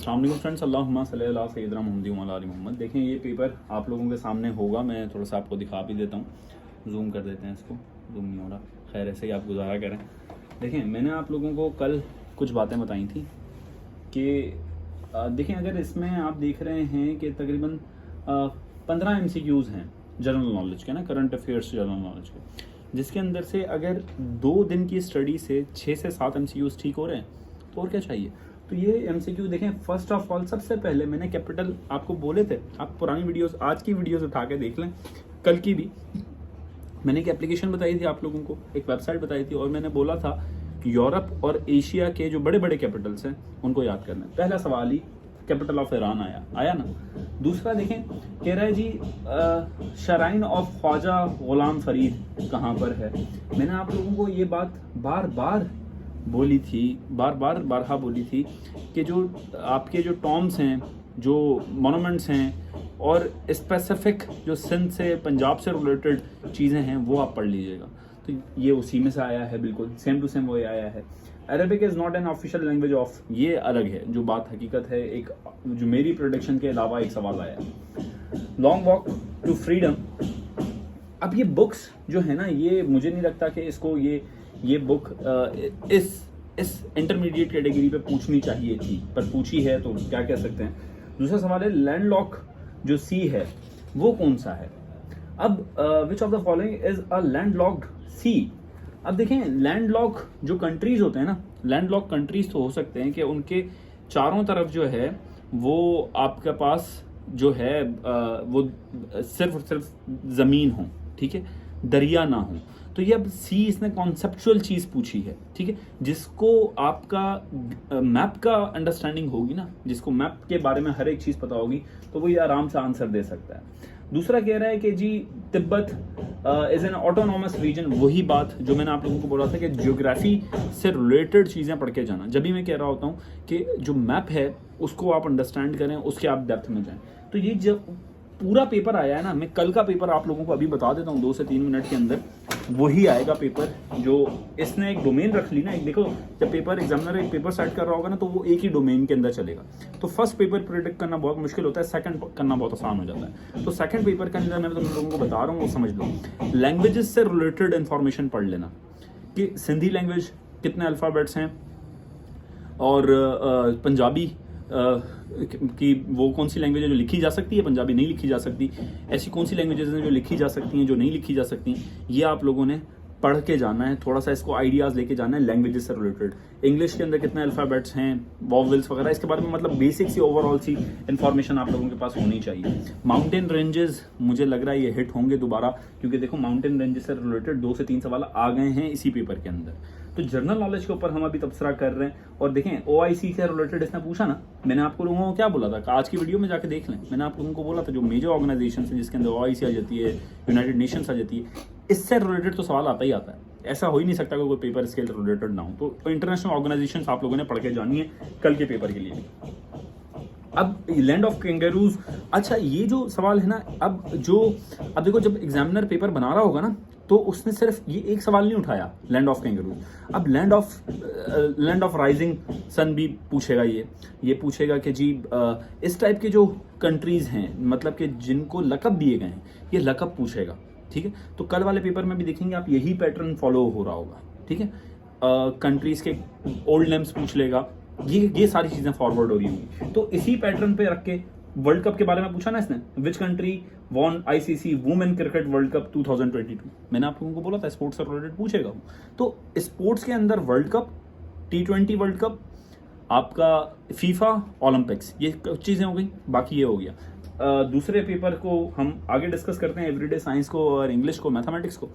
अस्सलाम वालेकुम फ्रेंड्स, अल्लाहुम्मा सल्ली अला सय्यिदना मुहम्मद व अला आलि मोहम्मद। देखें ये पेपर आप लोगों के सामने होगा, मैं थोड़ा सा आपको दिखा भी देता हूँ। जूम कर देते हैं इसको, जूम नहीं हो रहा, खैर ऐसे ही आप गुजारा करें। देखें मैंने आप लोगों को कल कुछ बातें बताई थी कि देखें अगर इसमें आप देख रहे हैं कि तकरीबन 15 MCQs हैं जनरल नॉलेज के ना, करंट अफेयर्स जनरल नॉलेज के, जिसके अंदर से अगर 2 दिन की स्टडी से 6 से 7 MCQs ठीक हो रहे हैं तो और क्या चाहिए। तो ये MCQ देखें, फर्स्ट ऑफ ऑल सबसे पहले मैंने कैपिटल आपको बोले थे, आप पुरानी वीडियोस, आज की वीडियोस उठा के देख लें, कल की भी मैंने एक एप्लीकेशन बताई थी आप लोगों को, एक वेबसाइट बताई थी, और मैंने बोला था कि यूरोप और एशिया के जो बड़े बड़े कैपिटल्स हैं उनको याद करना है। पहला सवाल ही कैपिटल ऑफ ईरान आया ना। दूसरा देखें, कह रहा है जी शराइन ऑफ ख्वाजा गुलाम फरीद कहाँ पर है। मैंने आप लोगों को ये बात बार बार बोली थी कि जो आपके जो टॉम्स हैं, जो मोनूमेंट्स हैं और स्पेसिफिक जो सिंध से पंजाब से रिलेटेड चीज़ें हैं वो आप पढ़ लीजिएगा। तो ये उसी में से आया है, बिल्कुल सेम टू सेम वही आया है। Arabic is not an official language of, ये अलग है, जो बात हकीकत है, एक जो मेरी प्रोडिक्शन के अलावा एक सवाल आया है। लॉन्ग वॉक टू फ्रीडम, अब ये बुक्स जो है ना, ये मुझे नहीं लगता कि इसको ये बुक इस इंटरमीडिएट कैटेगरी पे पूछनी चाहिए थी, पर पूछी है तो क्या कह सकते हैं। दूसरा सवाल है लैंडलॉक जो सी है वो कौन सा है। अब which of the following is a landlocked sea. अब देखें लैंडलॉक जो कंट्रीज होते हैं ना, लैंडलॉक कंट्रीज तो हो सकते हैं कि उनके चारों तरफ जो है वो आपके पास जो है वो सिर्फ जमीन हो, ठीक है, दरिया ना हो। तो ये अब सी इसने कॉन्सेप्चुअल चीज पूछी है, ठीक है, जिसको आपका मैप का अंडरस्टैंडिंग होगी ना, जिसको मैप के बारे में हर एक चीज पता होगी, तो वो ये आराम से आंसर दे सकता है। दूसरा कह रहा है कि जी Tibet is an autonomous region, वही बात जो मैंने आप लोगों को बोला था कि ज्योग्राफी से रिलेटेड चीजें पढ़ के जाना। जब भी मैं कह रहा होता हूँ कि जो मैप है उसको आप अंडरस्टैंड करें, उसके आप डेप्थ में जाएं। तो ये जब पूरा पेपर आया है ना, मैं कल का पेपर आप लोगों को अभी बता देता हूँ 2 से 3 मिनट के अंदर, वही आएगा पेपर। जो इसने एक डोमेन रख ली ना, एक देखो जब पेपर एग्जामिनर एक पेपर सेट कर रहा होगा ना तो वो एक ही डोमेन के अंदर चलेगा। तो फर्स्ट पेपर प्रिडिक्ट करना बहुत मुश्किल होता है, सेकंड करना बहुत आसान हो जाता है। तो सेकंड पेपर के अंदर मैं तुम लोगों को बता रहा हूँ वो समझ लो। लैंग्वेजेस से रिलेटेड इंफॉर्मेशन पढ़ लेना कि सिंधी लैंग्वेज कितने अल्फ़ाबेट्स हैं, और पंजाबी कि वो कौन सी लैंग्वेज है जो लिखी जा सकती है, पंजाबी नहीं लिखी जा सकती, ऐसी कौन सी लैंग्वेजेस हैं जो लिखी जा सकती हैं, जो नहीं लिखी जा सकती, ये आप लोगों ने पढ़ के जाना है, थोड़ा सा इसको आइडियाज़ लेके जाना है लैंग्वेजेस से रिलेटेड। इंग्लिश के अंदर कितने अल्फ़ाबेट्स हैं, वॉवेल्स वगैरह, इसके बारे में मतलब बेसिक सी ओवरऑल सी इन्फॉर्मेशन आप लोगों के पास होनी चाहिए। माउंटेन रेंजेस मुझे लग रहा है ये हिट होंगे दोबारा, क्योंकि देखो माउंटेन रेंजेस से रिलेटेड 2 से 3 सवाल आ गए हैं इसी पेपर के अंदर। तो जनरल नॉलेज के ऊपर हम अभी तबसरा कर रहे हैं। और देखें OIC से रिलेटेड इसने पूछा ना, मैंने आप लोगों को क्या बोला था, आज की वीडियो में जाके देख लें, मैंने आप लोगों को बोला था जो मेजर ऑर्गेनाइजेशन है जिसके अंदर OIC आ जाती है, यूनाइटेड नेशंस आ जाती है, इससे रिलेटेड तो सवाल आता ही आता है। ऐसा हो ही नहीं सकता कि कोई पेपर इसके रिलेटेड ना हो। तो इंटरनेशनल ऑर्गेनाइजेशंस आप लोगों ने पढ़ के जानी है कल के पेपर के लिए। अब लैंड ऑफ कैंगरूज, अच्छा ये जो सवाल है ना, अब देखो जब एग्जामिनर पेपर बना रहा होगा ना तो उसने सिर्फ ये एक सवाल नहीं उठाया लैंड ऑफ कैंगरूज। अब लैंड ऑफ राइजिंग सन भी पूछेगा, ये पूछेगा कि जी इस टाइप के जो कंट्रीज हैं, मतलब कि जिनको लकब दिए गए हैं, ये लकब पूछेगा, ठीक है। तो कल वाले पेपर में भी देखेंगे आप यही पैटर्न फॉलो हो रहा होगा, ठीक है। कंट्रीज के ओल्ड नेम्स पूछ लेगा, ये सारी चीजें फॉरवर्ड हो रही होंगी। तो इसी पैटर्न पे रख के वर्ल्ड कप के बारे में पूछा ना इसने, which country won ICC women cricket world cup 2022, मैंने आप लोगों को बोला था स्पोर्ट्स से रिलेटेड पूछेगा। तो स्पोर्ट्स के अंदर world cup, T20 world cup, आपका फीफा, ओलंपिक्स, ये चीजें हो गई, बाकी ये हो गया। दूसरे पेपर को हम आगे डिस्कस करते हैं, एवरीडे साइंस को और इंग्लिश को, मैथमेटिक्स को।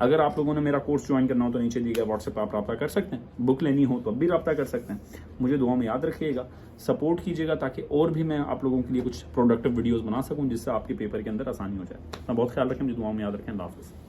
अगर आप लोगों ने मेरा कोर्स ज्वाइन करना हो तो नीचे दिए गए व्हाट्सएप पर आप रब्ता कर सकते हैं, बुक लेनी हो तो अब भी रब्ता कर सकते हैं। मुझे दुआ में याद रखिएगा, सपोर्ट कीजिएगा ताकि और भी मैं आप लोगों के लिए कुछ प्रोडक्टिव वीडियोस बना सकूं जिससे आपके पेपर के अंदर आसानी हो जाए। अपना बहुत ख्याल रखें, मुझे दुआ में याद रखें। अल्लाह हाफ़िज़।